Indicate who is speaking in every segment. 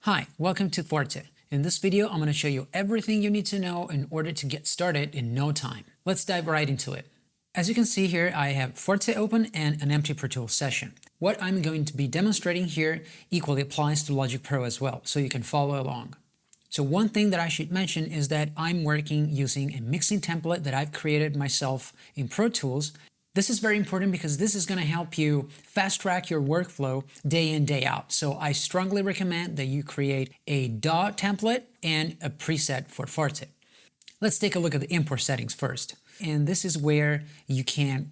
Speaker 1: Hi, welcome to Forte. In this video, I'm going to show you everything you need to know in order to get started in no time. Let's dive right into it. As you can see here, I have Forte open and an empty Pro Tools session. What I'm going to be demonstrating here equally applies to Logic Pro as well, so you can follow along. So one thing that I should mention is that I'm working using a mixing template that I've created myself in Pro Tools. This is very important because this is going to help you fast track your workflow day in, day out. So I strongly recommend that you create a DAW template and a preset for Forte. Let's take a look at the import settings first. And this is where you can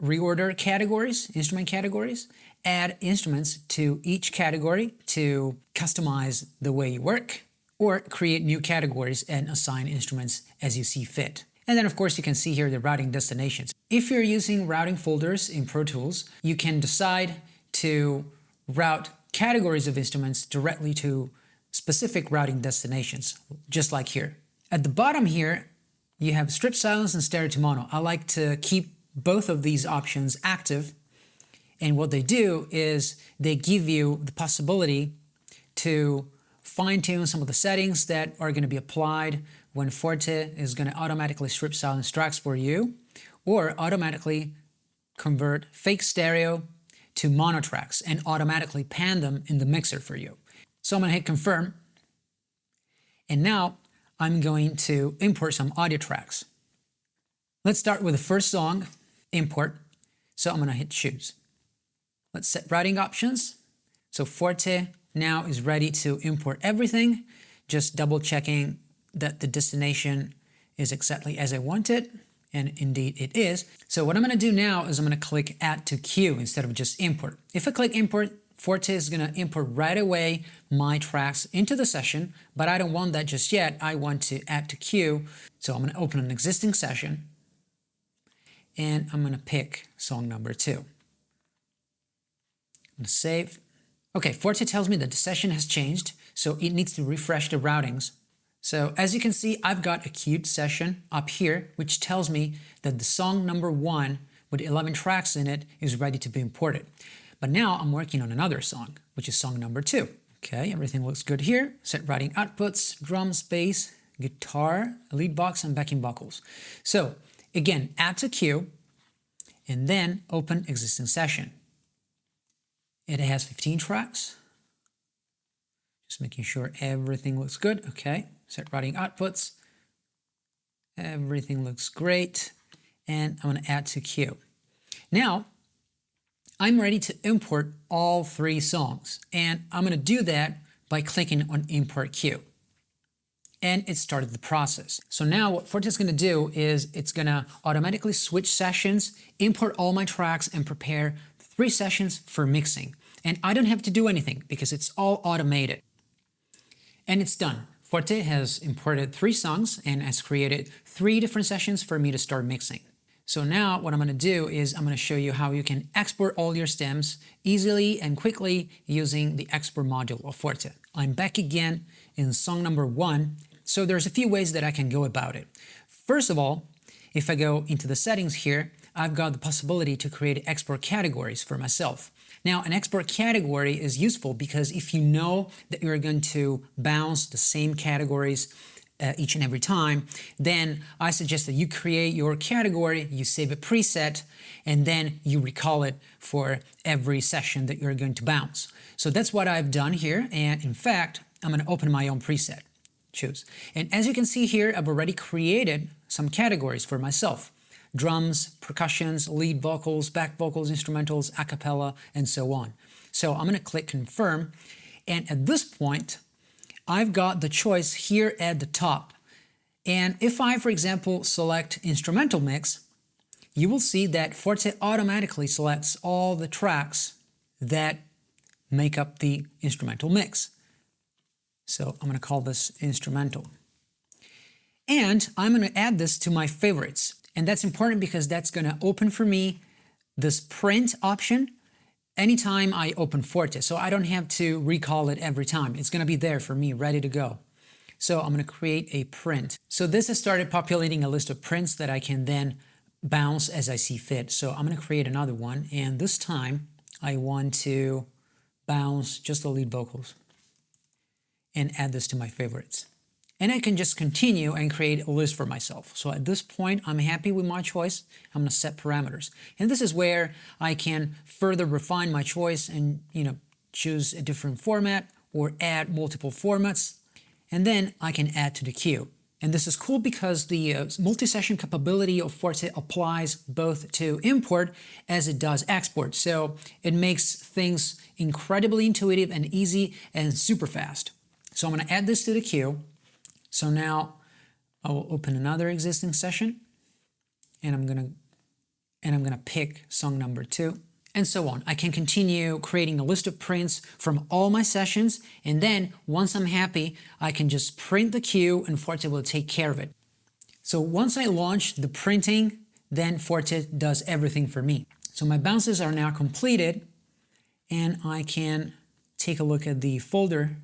Speaker 1: reorder categories, instrument categories, add instruments to each category to customize the way you work, or create new categories and assign instruments as you see fit. And then of course you can see here the routing destinations. If you're using routing folders in Pro Tools, you can decide to route categories of instruments directly to specific routing destinations, just like here. At the bottom here, you have strip silence and stereo to mono. I like to keep both of these options active. And what they do is they give you the possibility to fine-tune some of the settings that are going to be applied when Forte is going to automatically strip silence tracks for you, or automatically convert fake stereo to mono tracks and automatically pan them in the mixer for you. So I'm going to hit confirm, and now I'm going to import some audio tracks. Let's start with the first song, import. So I'm going to hit choose. Let's set routing options. So Forte now is ready to import everything, just double checking that the destination is exactly as I want it, and indeed it is. So what I'm going to do now is I'm going to click add to queue instead of just import. If I click import, Forte is going to import right away my tracks into the session, but I don't want that just yet. I want to add to queue. So I'm going to open an existing session and I'm going to pick song number 2. I'm going to save. Okay, Forte tells me that the session has changed, so it needs to refresh the routings. So as you can see, I've got a queued session up here, which tells me that the song number 1 with 11 tracks in it is ready to be imported. But now I'm working on another song, which is song number 2. Okay, everything looks good here. Set routing outputs, drums, bass, guitar, lead box, and backing vocals. So again, add to queue, and then open existing session. It has 15 tracks. Just making sure everything looks good. Okay, set routing outputs. Everything looks great. And I'm going to add to queue. Now, I'm ready to import all 3 songs. And I'm going to do that by clicking on import queue. And it started the process. So now what Forte is going to do is it's going to automatically switch sessions, import all my tracks, and prepare 3 sessions for mixing. And I don't have to do anything because it's all automated. And it's done. Forte has imported 3 songs and has created 3 different sessions for me to start mixing. So now what I'm going to do is I'm going to show you how you can export all your stems easily and quickly using the export module of Forte. I'm back again in song number 1. So there's a few ways that I can go about it. First of all, if I go into the settings here, I've got the possibility to create export categories for myself. Now, an export category is useful because if you know that you're going to bounce the same categories each and every time, then I suggest that you create your category, you save a preset, and then you recall it for every session that you're going to bounce. So that's what I've done here, and in fact, I'm going to open my own preset. Choose. And as you can see here, I've already created some categories for myself. Drums, percussions, lead vocals, back vocals, instrumentals, a cappella, and so on. So I'm going to click confirm, and at this point, I've got the choice here at the top. And if I, for example, select instrumental mix, you will see that Forte automatically selects all the tracks that make up the instrumental mix. So I'm going to call this instrumental. And I'm going to add this to my favorites. And that's important because that's going to open for me this print option anytime I open Forte. So I don't have to recall it every time. It's going to be there for me, ready to go. So I'm going to create a print. So this has started populating a list of prints that I can then bounce as I see fit. So I'm going to create another one. And this time I want to bounce just the lead vocals. and add this to my favorites. And I can just continue and create a list for myself. So at this point, I'm happy with my choice. I'm going to set parameters. And this is where I can further refine my choice and, choose a different format or add multiple formats. And then I can add to the queue. And this is cool because the multi-session capability of Forte applies both to import as it does export. So it makes things incredibly intuitive and easy and super fast. So I'm going to add this to the queue. So now I will open another existing session and I'm going to pick song number 2. And so on. I can continue creating a list of prints from all my sessions, and then once I'm happy, I can just print the queue and Forte will take care of it. So once I launch the printing, then Forte does everything for me. So my bounces are now completed, and I can take a look at the folder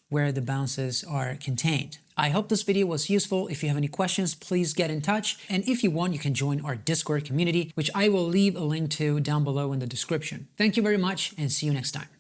Speaker 1: where the bounces are contained. I hope this video was useful. If you have any questions, please get in touch. And if you want, you can join our Discord community, which I will leave a link to down below in the description. Thank you very much and see you next time.